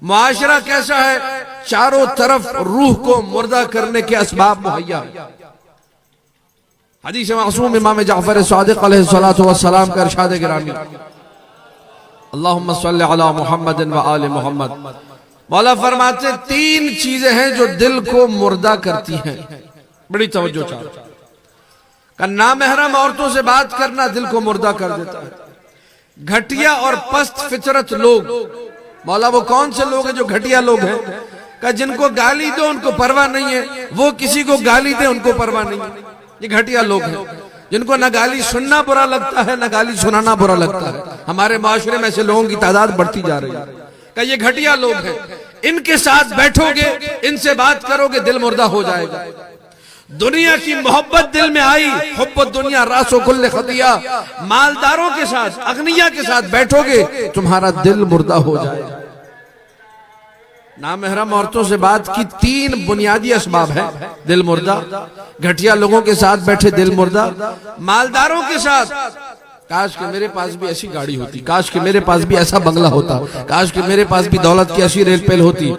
معاشرہ کیسا ہے؟ چاروں طرف روح کو مردہ کرنے کے اسباب مہیا۔ حدیث معصوم امام جعفر صادق علیہ السلام کا ارشاد گرامی، اللہم صلی علی محمد و آل محمد، مولا فرماتے تین چیزیں ہیں جو دل کو مردہ کرتی ہیں، بڑی توجہ چاہتا کہ نامحرم عورتوں سے بات کرنا دل کو مردہ کر دیتا ہے۔ گھٹیا اور پست فطرت لوگ، مولا وہ کون سے لوگ ہیں جو گھٹیا لوگ ہیں؟ کہ جن کو گالی دو ان کو پرواہ نہیں ہے، وہ کسی کو گالی دے ان کو پرواہ نہیں ہے، یہ گھٹیا لوگ ہیں جن کو نہ گالی سننا برا لگتا ہے نہ گالی سنانا برا لگتا ہے۔ ہمارے معاشرے میں ایسے لوگوں کی تعداد بڑھتی جا رہی ہے کہ یہ گھٹیا لوگ ہیں، ان کے ساتھ بیٹھو گے، ان سے بات کرو گے، دل مردہ ہو جائے گا۔ دنیا کی محبت دل میں آئی، حب الدنیا راس و کل خطیہ، مالداروں کے ساتھ، اغنیاء کے ساتھ بیٹھو گے تمہارا دل مردہ ہو جائے گا۔ نامحرم عورتوں سے بات کی تین بنیادی اسباب ہیں، دل مردہ، گھٹیا لوگوں کے ساتھ بیٹھے دل مردہ، مالداروں کے ساتھ کاش کہ میرے پاس بھی ایسی گاڑی ہوتی، کاش کہ میرے پاس بھی ایسا بنگلہ ہوتا، کاش کہ میرے پاس بھی دولت کی ایسی ریل پیل ہوتی۔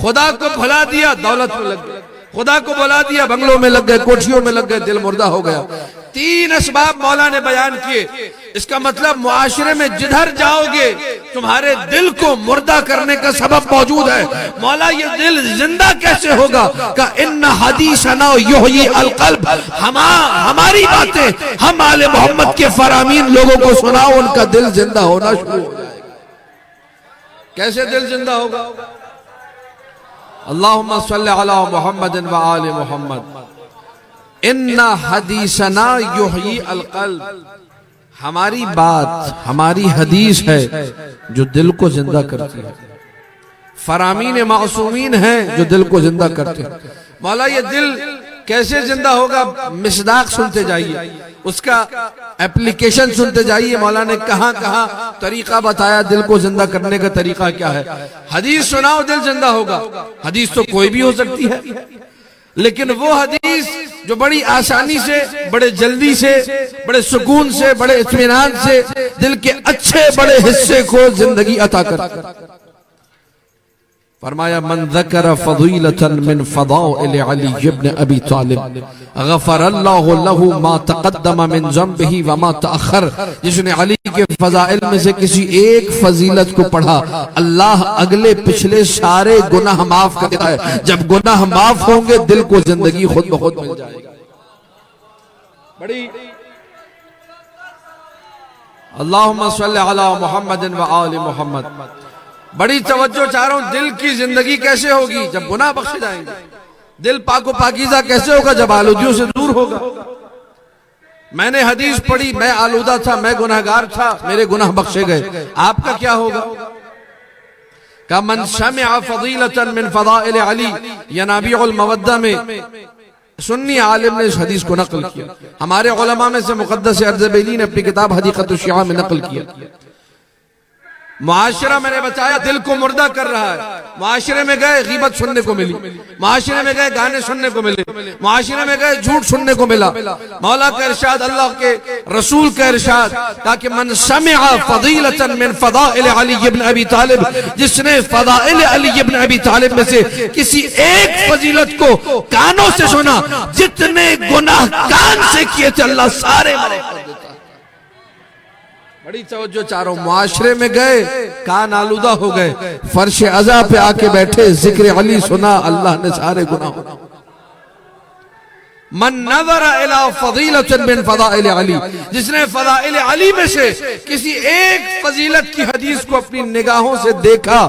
خدا کو بھلا دیا دولت میں لگ گئے، خدا کو بھلا دیا بنگلوں میں لگ گئے، کوٹھیوں میں لگ گئے، دل مردہ ہو گیا۔ تین اسباب مولا نے بیان کیے، اس کا مطلب معاشرے میں جدھر جاؤ گے تمہارے دل کو مردہ کرنے کا سبب موجود ہے۔ مولا یہ دل زندہ کیسے ہوگا؟ کہ ان حدیثنا یحیی القلب، ہماری باتیں ہم آل محمد کے فرامین لوگوں کو سناؤ، ان کا دل زندہ ہونا شروع ہو جائے گا۔ کیسے دل زندہ ہوگا؟ اللہم صلی علی محمد و آل محمد، ان حدیثنا یحیی القلب، ہماری بات، ہماری حدیث ہے جو دل کو زندہ کرتی ہے، فرامین معصومین ہیں جو دل کو زندہ کرتے ہیں۔ مولا یہ دل کیسے زندہ ہوگا؟ مصداق سنتے جائیے، اس کا اپلیکیشن سنتے جائیے، مولا نے کہاں کہاں طریقہ بتایا دل کو زندہ کرنے کا طریقہ کیا ہے۔ حدیث سناؤ دل زندہ ہوگا، حدیث تو کوئی بھی ہو سکتی ہے، لیکن وہ حدیث جو بڑی آسانی سے، بڑے جلدی سے، بڑے سکون سے، بڑے اطمینان سے دل کے اچھے بڑے حصے کو زندگی عطا کرتا۔ فرمایا من ذکر فضیلتا من فضائل علی بن ابی طالب غفر اللہ لہ ما تقدم من ذنبہ وما تأخر، جس نے علی کے فضائل میں سے کسی ایک فضیلت کو پڑھا اللہ اگلے پچھلے سارے گناہ معاف کر دیتا ہے۔ جب گناہ معاف ہوں گے دل کو زندگی خود بخود مل جائے گا۔ بڑی اللہم صلی علی محمد و آل محمد، بڑی توجہ چاہ رہا ہوں، دل کی زندگی کیسے ہوگی؟ جب گناہ بخشے جائیں گے۔ دل پاک و پاکیزہ کیسے ہوگا؟ جب آلودیوں سے دور ہوگا۔ میں نے حدیث پڑھی، میں آلودہ تھا، میں گناہگار تھا، میرے گناہ بخشے گئے، آپ کا کیا ہوگا؟ کہ من سمع فضیلتا من فضائل علی، ینابیع المودہ میں سنی عالم نے اس حدیث کو نقل کیا، ہمارے علماء میں سے مقدس ارزبیلی نے اپنی کتاب حدیقۃ الشیعہ میں نقل کیا۔ معاشرہ میں نے بتایا دل کو مردہ کر رہا ہے، معاشرے میں گئے غیبت سننے کو ملی، معاشرے میں گئے گانے سننے کو ملے، معاشرے میں گئے جھوٹ سننے کو ملا۔ مولا کا ارشاد، اللہ کے رسول کا ارشاد، تاکہ من سمع فضیلتا من فضائل علی بن ابی طالب، جس نے فضائل علی بن ابی طالب میں سے کسی ایک فضیلت کو کانوں سے سنا، جتنے گناہ کان سے کیے تھے اللہ سارے معاف کر دیتا۔ بڑی توجہ چاہ رہا ہوں، معاشرے میں گئے کان آلودہ ہو گئے، فرش عزا پہ آ کے بیٹھے ذکر علی سنا، اللہ نے سارے گناہ ہونا۔ من نظر الى فضیلت من فضائل علی، جس نے فضائل علی میں سے کسی ایک فضیلت کی حدیث کو اپنی نگاہوں سے دیکھا،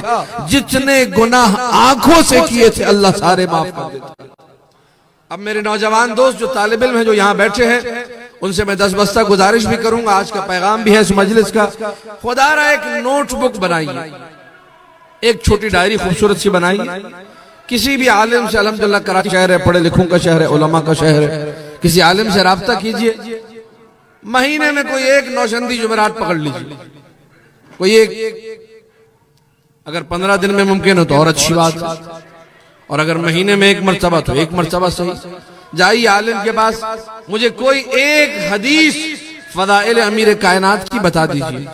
جتنے گناہ آنکھوں سے کیے تھے اللہ سارے معاف کر دیتا۔ اب میرے نوجوان دوست جو طالب علم ہیں جو یہاں بیٹھے ہیں، ان سے میں دس بستہ گزارش بھی کروں گا، آج کا پیغام بھی ہے اس مجلس کا، خدا رہا ایک نوٹ بک بنائیے، ایک چھوٹی ڈائری خوبصورت سی بنائیے، کسی بھی عالم سے، الحمدللہ کراچی شہر ہے، پڑھے لکھوں کا شہر ہے، علماء کا شہر ہے، کسی عالم سے رابطہ کیجئے، مہینے میں کوئی ایک نوشندی جمعرات پکڑ لیجئے، کوئی ایک، اگر 15 دن میں ممکن ہو تو اور اچھی بات ہے، اور اگر مہینے میں ایک مرتبہ تو ایک مرتبہ صحیح۔ جائیے عالم کے پاس، مجھے کوئی ایک حدیث فضائل امیر کائنات کی بتا دیجئے،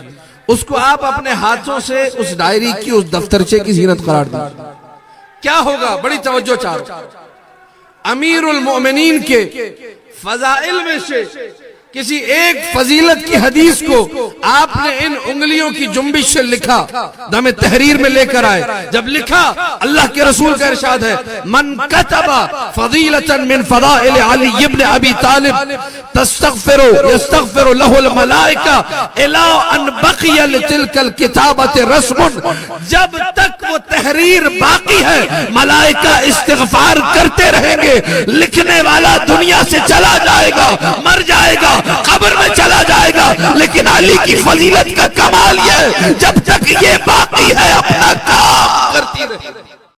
اس کو آپ اپنے ہاتھوں سے اس ڈائری کی اس دفترچے کی زینت قرار دیجئے. کیا ہوگا؟ بڑی توجہ چاہتا. امیر المؤمنین کے فضائل میں سے کسی ایک فضیلت کی حدیث کو آپ نے ان انگلیوں کی جنبش سے لکھا، دم تحریر میں لے کر آئے. جب لکھا، اللہ کے رسول کا ارشاد ہے، من کتب فضیلتا من فضائل علی ابن ابی طالب یستغفر له الملائکہ الا ان بقی لتلک الکتابت رسم. جب تک وہ تحریر باقی ہے ملائکہ استغفار کرتے رہیں گے. لکھنے والا دنیا سے چلا جائے گا، مر جائے گا، قبر میں چلا جائے گا، لیکن علی کی فضیلت کا کمال یہ ہے جب تک یہ باقی ہے اپنا کام